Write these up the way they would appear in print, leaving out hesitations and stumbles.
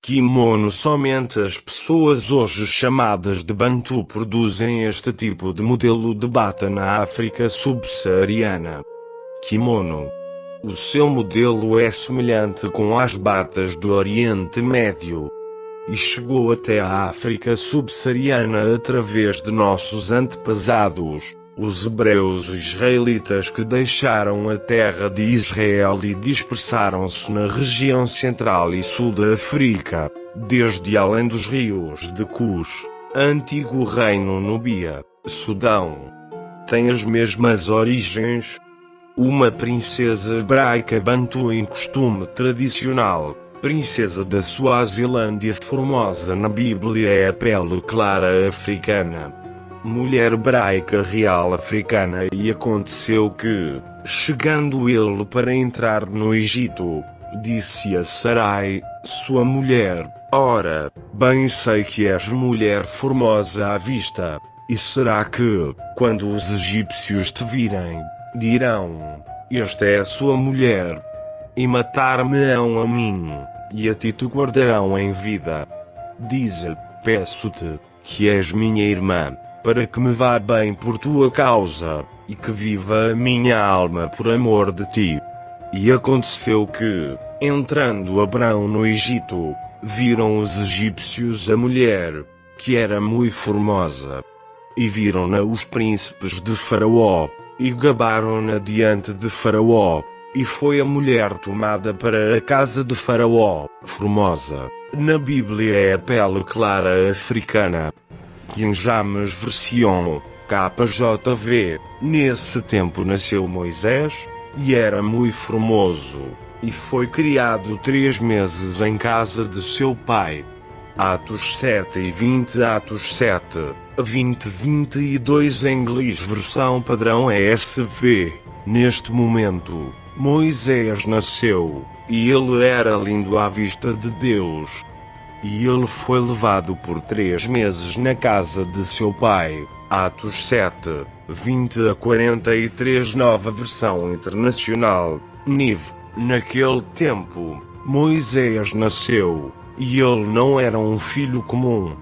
Kimono. Somente as pessoas hoje chamadas de Bantu produzem este tipo de modelo de bata na África subsaariana. Kimono. O seu modelo é semelhante com as batas do Oriente Médio e chegou até a África subsaariana através de nossos antepassados, os hebreus israelitas, que deixaram a terra de Israel e dispersaram-se na região central e sul da África, desde além dos rios de Cus, antigo reino Núbia, Sudão. Tem as mesmas origens. Uma princesa hebraica bantu em costume tradicional, princesa da Suazilândia. Formosa na Bíblia é a pele clara africana, mulher hebraica real africana. E aconteceu que, chegando ele para entrar no Egito, disse a Sarai, sua mulher: ora, bem sei que és mulher formosa à vista, e será que, quando os egípcios te virem, dirão: esta é a sua mulher, e matar-me-ão a mim, e a ti te guardarão em vida. Dize: peço-te, que és minha irmã, para que me vá bem por tua causa, e que viva a minha alma por amor de ti. E aconteceu que, entrando Abrão no Egito, viram os egípcios a mulher, que era muito formosa. E viram-na os príncipes de Faraó, e gabaram-na diante de Faraó, e foi a mulher tomada para a casa de Faraó. Formosa, na Bíblia é a pele clara africana. King James Version, KJV. Nesse tempo nasceu Moisés, e era muito formoso, e foi criado 3 meses em casa de seu pai. Atos 7 e 20. Atos 7, 20-22. English versão padrão ESV. Neste momento, Moisés nasceu, e ele era lindo à vista de Deus. E ele foi levado por 3 meses na casa de seu pai. Atos 7, 20-43. Nova versão internacional, NIV. Naquele tempo, Moisés nasceu, e ele não era um filho comum.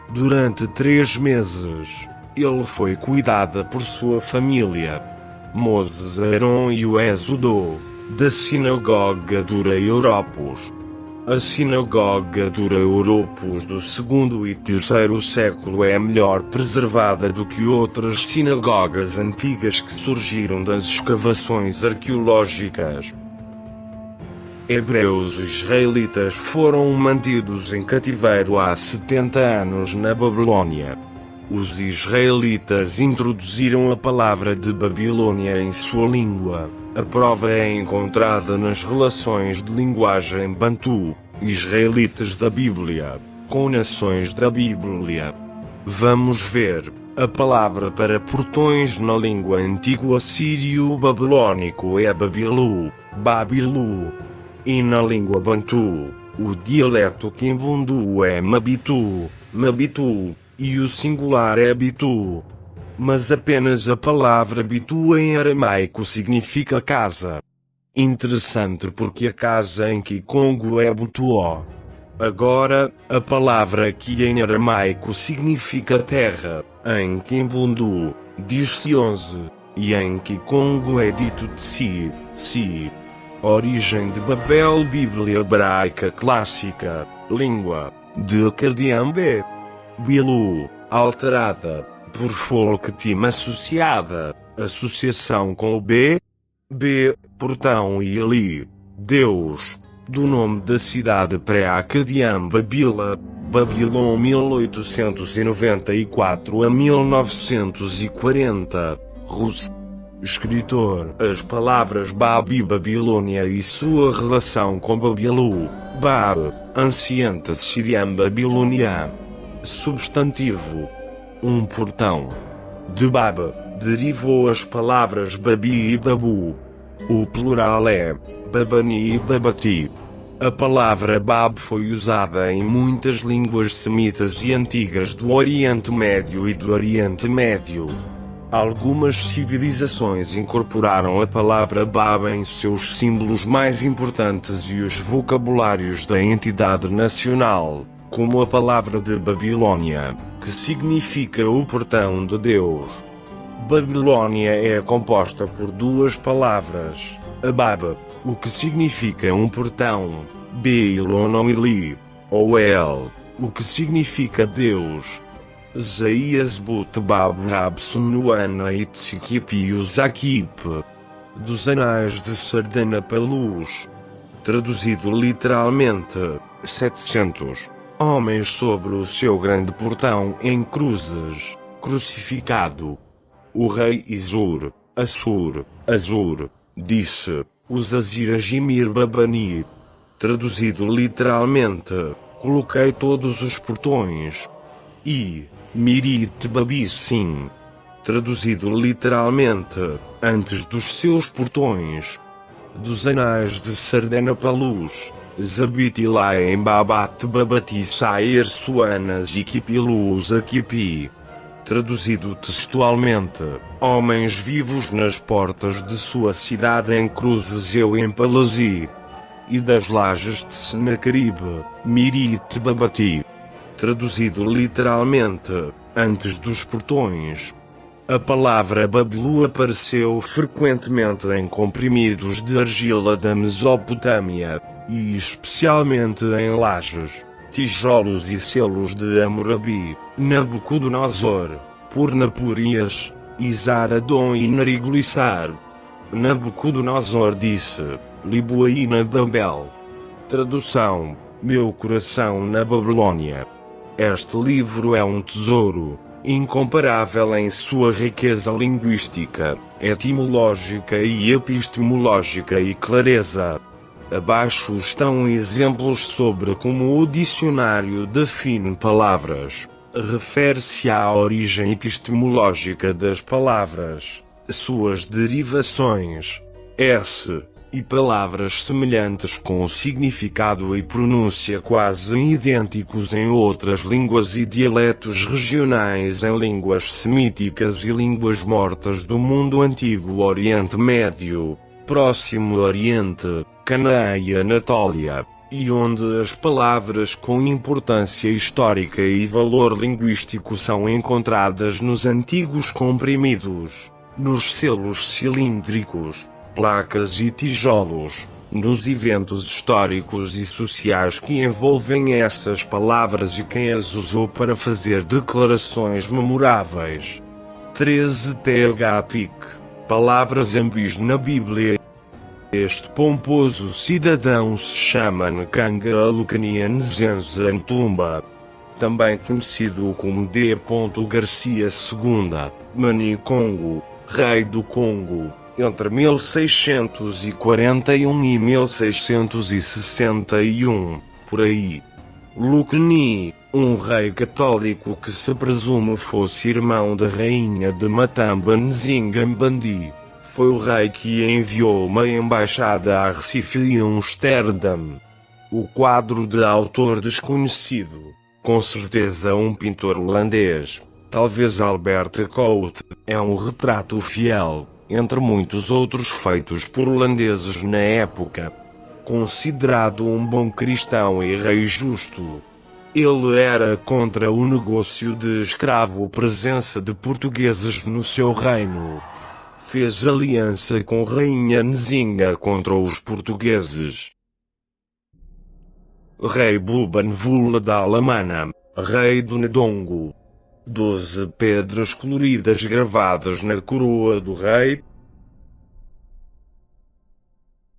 Durante 3 meses, ele foi cuidado por sua família. Moses, Arão e o Êxodo, da Sinagoga Dura Europos. A Sinagoga Dura Europos do 2º e 3º século é melhor preservada do que outras sinagogas antigas que surgiram das escavações arqueológicas. Hebreus israelitas foram mantidos em cativeiro há 70 anos na Babilônia. Os israelitas introduziram a palavra de Babilônia em sua língua. A prova é encontrada nas relações de linguagem bantu, israelitas da Bíblia, com nações da Bíblia. Vamos ver. A palavra para portões na língua antiga sírio-babilônico é Babilu, Babilu. E na língua bantu, o dialeto quimbundu é Mabitu, Mabitu, e o singular é Bitu. Mas apenas a palavra Bitu em aramaico significa casa. Interessante, porque a casa em Kikongo é Butuó. Agora, a palavra que em aramaico significa terra, em Kimbundu, diz-se 11, e em Kikongo é dito Tsi, Si. Origem de Babel. Bíblia hebraica clássica, língua de Acadiambe. Bilu, alterada por Folktim associada, associação com o B, portão, e Eli, Deus, do nome da cidade pré-acadiã Babila, Babilon 1894 a 1940, russo. Escritor. As palavras Bab e Babilônia e sua relação com Babilu, Bab, anciente Siriam Babilônia. Substantivo. Um portão. De Bab, derivou as palavras Babi e Babu. O plural é Babani e Babati. A palavra Bab foi usada em muitas línguas semitas e antigas do Oriente Médio e do Oriente Médio. Algumas civilizações incorporaram a palavra Baba em seus símbolos mais importantes e os vocabulários da entidade nacional, como a palavra de Babilônia, que significa o portão de Deus. Babilônia é composta por duas palavras, Ababa, o que significa um portão, Beilonomili, ou El, o que significa Deus. Zaias Butbab Rabsunuana Itzikipius Akip, dos Anais de Sardanapalus. Traduzido literalmente, 700 homens sobre o seu grande portão em cruzes, crucificado. O rei Izur, Azur, disse, os Aziragimir Babani. Traduzido literalmente, coloquei todos os portões. E Mirit Babissim. Traduzido literalmente, antes dos seus portões. Dos Anais de Sardanapalus, Zabitilaem Babat Babati Saer Suanas Ikipilus Akipi. Traduzido textualmente, homens vivos nas portas de sua cidade em cruzes eu em Palazzi. E das lajes de Senacaribe, Mirit Babati. Traduzido literalmente, antes dos portões. A palavra Bablu apareceu frequentemente em comprimidos de argila da Mesopotâmia, e especialmente em lajes, tijolos e selos de Hammurabi, Nabucodonosor, Purnapurias, Isaradon e Neriglissar. Nabucodonosor disse, Libuai na Babel. Tradução, meu coração na Babilônia. Este livro é um tesouro, incomparável em sua riqueza linguística, etimológica e epistemológica e clareza. Abaixo estão exemplos sobre como o dicionário define palavras. Refere-se à origem epistemológica das palavras, suas derivações, e palavras semelhantes com significado e pronúncia quase idênticos em outras línguas e dialetos regionais em línguas semíticas e línguas mortas do mundo antigo Oriente Médio, Próximo Oriente, Canaã e Anatólia, e onde as palavras com importância histórica e valor linguístico são encontradas nos antigos comprimidos, nos selos cilíndricos, placas e tijolos, nos eventos históricos e sociais que envolvem essas palavras e quem as usou para fazer declarações memoráveis. 13 THPIC. Palavras ambis na Bíblia. Este pomposo cidadão se chama Nkanga Alukania Nzenza Ntumba, também conhecido como D. Garcia II, Mani Congo, rei do Congo, entre 1641 e 1661, por aí. Lukni, um rei católico que se presume fosse irmão da rainha de Matamba Nzinga Mbandi, foi o rei que enviou uma embaixada a Recife e Amsterdão. O quadro de autor desconhecido, com certeza um pintor holandês, talvez Albert Cout, é um retrato fiel, entre muitos outros feitos por holandeses na época. Considerado um bom cristão e rei justo, ele era contra o negócio de escravo presença de portugueses no seu reino. Fez aliança com Rainha Nzinga contra os portugueses. Rei Bubanvula da Alamana, rei do Ndongo. 12 pedras coloridas gravadas na coroa do rei.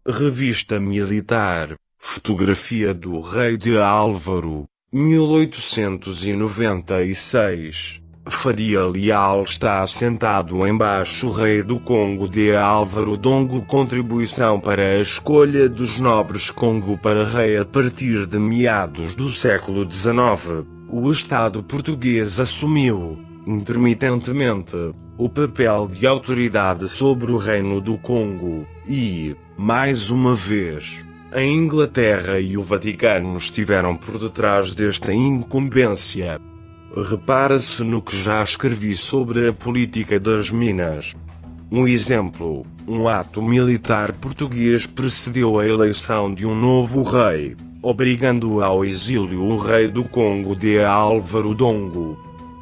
Revista Militar, fotografia do rei de Álvaro, 1896. Faria Leal está assentado embaixo. Rei do Congo de Álvaro Dongo. Contribuição para a escolha dos nobres Congo para rei. A partir de meados do século XIX, o Estado português assumiu, intermitentemente, o papel de autoridade sobre o Reino do Congo, e, mais uma vez, a Inglaterra e o Vaticano estiveram por detrás desta incumbência. Repara-se no que já escrevi sobre a política das minas. Um exemplo: um ato militar português precedeu a eleição de um novo rei, obrigando ao exílio o rei do Congo de Álvaro Dongo.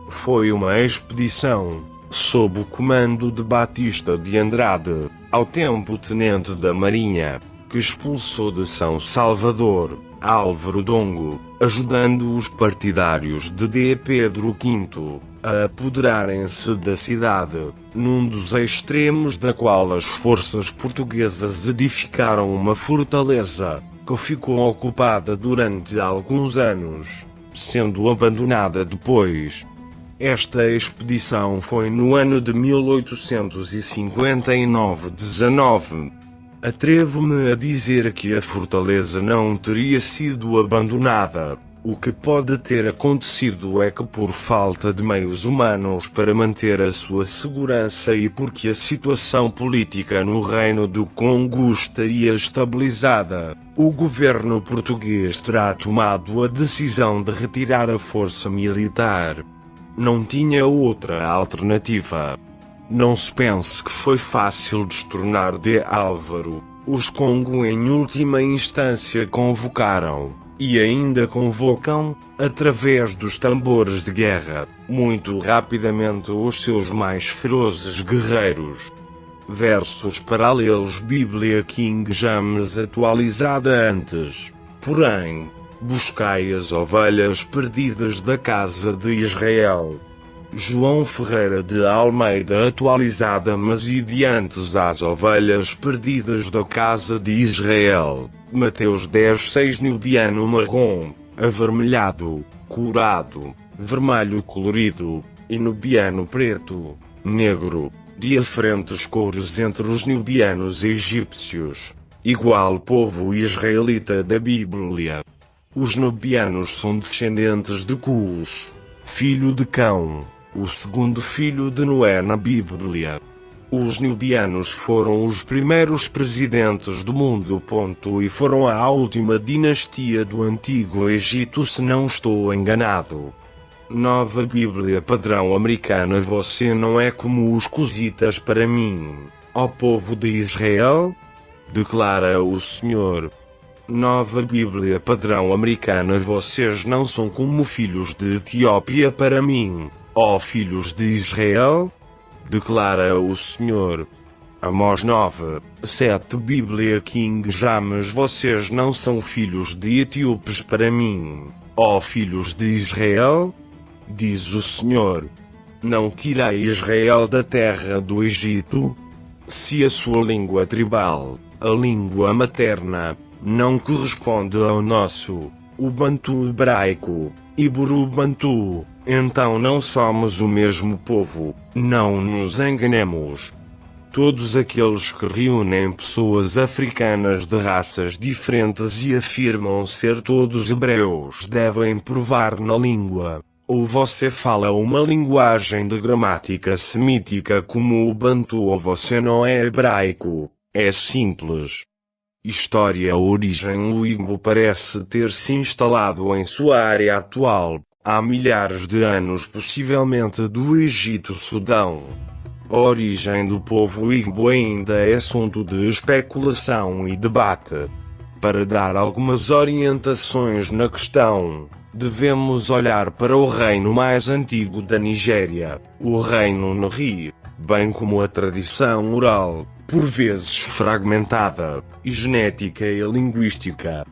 Foi uma expedição, sob o comando de Batista de Andrade, ao tempo tenente da Marinha, que expulsou de São Salvador Álvaro Dongo, ajudando os partidários de Pedro V a apoderarem-se da cidade, num dos extremos da qual as forças portuguesas edificaram uma fortaleza, que ficou ocupada durante alguns anos, sendo abandonada depois. Esta expedição foi no ano de 1859-19. Atrevo-me a dizer que a fortaleza não teria sido abandonada. O que pode ter acontecido é que, por falta de meios humanos para manter a sua segurança e porque a situação política no Reino do Congo estaria estabilizada, o governo português terá tomado a decisão de retirar a força militar. Não tinha outra alternativa. Não se pense que foi fácil destronar de Álvaro. Os Congo em última instância convocaram, e ainda convocam, através dos tambores de guerra, muito rapidamente os seus mais ferozes guerreiros. Versos paralelos Bíblia King James atualizada antes. Porém, buscai as ovelhas perdidas da casa de Israel. João Ferreira de Almeida atualizada mas e diantes às ovelhas perdidas da casa de Israel. Mateus 10:6 Nubiano marrom, avermelhado, curado, vermelho colorido, e nubiano preto, negro, diferentes cores entre os nubianos egípcios, igual povo israelita da Bíblia. Os nubianos são descendentes de Cus, filho de Cão, o segundo filho de Noé na Bíblia. Os nubianos foram os primeiros presidentes do mundo. E foram a última dinastia do Antigo Egito, se não estou enganado. Nova Bíblia Padrão Americana. Você não é como os cusitas para mim, ó povo de Israel? Declara o Senhor. Nova Bíblia Padrão Americana. Vocês não são como filhos de Etiópia para mim, ó filhos de Israel? Declara o Senhor. Amós 9:7 Bíblia King James. Vocês não são filhos de etíopes para mim, ó filhos de Israel? Diz o Senhor. Não tirei Israel da terra do Egito? Se a sua língua tribal, a língua materna, não corresponde ao nosso, o bantu hebraico, Iburu-bantu, então não somos o mesmo povo. Não nos enganemos. Todos aqueles que reúnem pessoas africanas de raças diferentes e afirmam ser todos hebreus devem provar na língua. Ou você fala uma linguagem de gramática semítica como o bantu ou você não é hebraico. É simples. História. A origem. O Igbo parece ter se instalado em sua área atual, há milhares de anos, possivelmente do Egito-Sudão. A origem do povo Igbo ainda é assunto de especulação e debate. Para dar algumas orientações na questão, devemos olhar para o reino mais antigo da Nigéria, o reino Nri, bem como a tradição oral, por vezes fragmentada, e genética e linguística.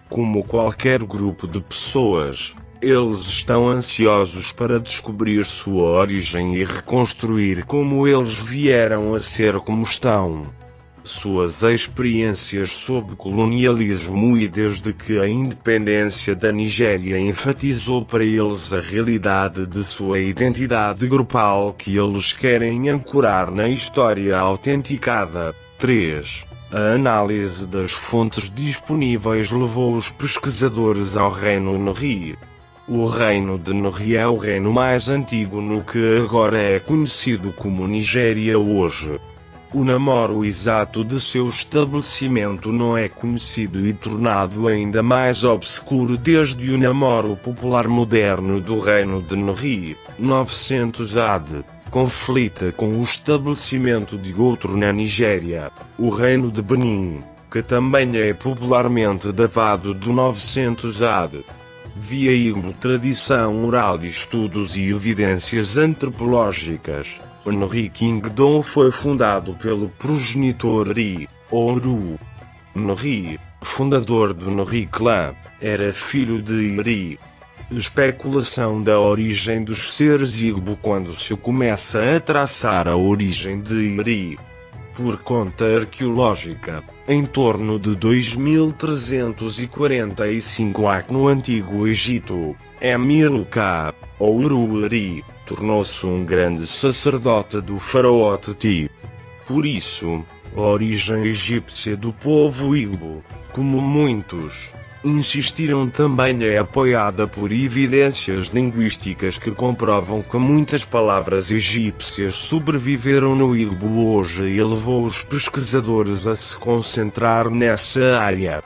Como qualquer grupo de pessoas, eles estão ansiosos para descobrir sua origem e reconstruir como eles vieram a ser como estão. Suas experiências sob colonialismo e desde que a independência da Nigéria enfatizou para eles a realidade de sua identidade grupal que eles querem ancorar na história autenticada. 3. A análise das fontes disponíveis levou os pesquisadores ao reino Nri. O reino de Nri é o reino mais antigo no que agora é conhecido como Nigéria hoje. O namoro exato de seu estabelecimento não é conhecido e tornado ainda mais obscuro desde o namoro popular moderno do reino de Nri, 900 AD, conflita com o estabelecimento de outro na Nigéria, o reino de Benin, que também é popularmente datado do 900 AD. Via Igbo, tradição oral, estudos e evidências antropológicas. O Nri Kingdom foi fundado pelo progenitor Ri, ou Ru. Nri, fundador do Nri Clã, era filho de Iri. Especulação da origem dos seres Igbo. Quando se começa a traçar a origem de Iri por conta arqueológica, em torno de 2345 AC no Antigo Egito, Emir-Uka, ou Uru-Iri, tornou-se um grande sacerdote do faraó Teti. Por isso, a origem egípcia do povo Igbo, como muitos insistiram, também é apoiada por evidências linguísticas que comprovam que muitas palavras egípcias sobreviveram no Igbo hoje e levou os pesquisadores a se concentrar nessa área.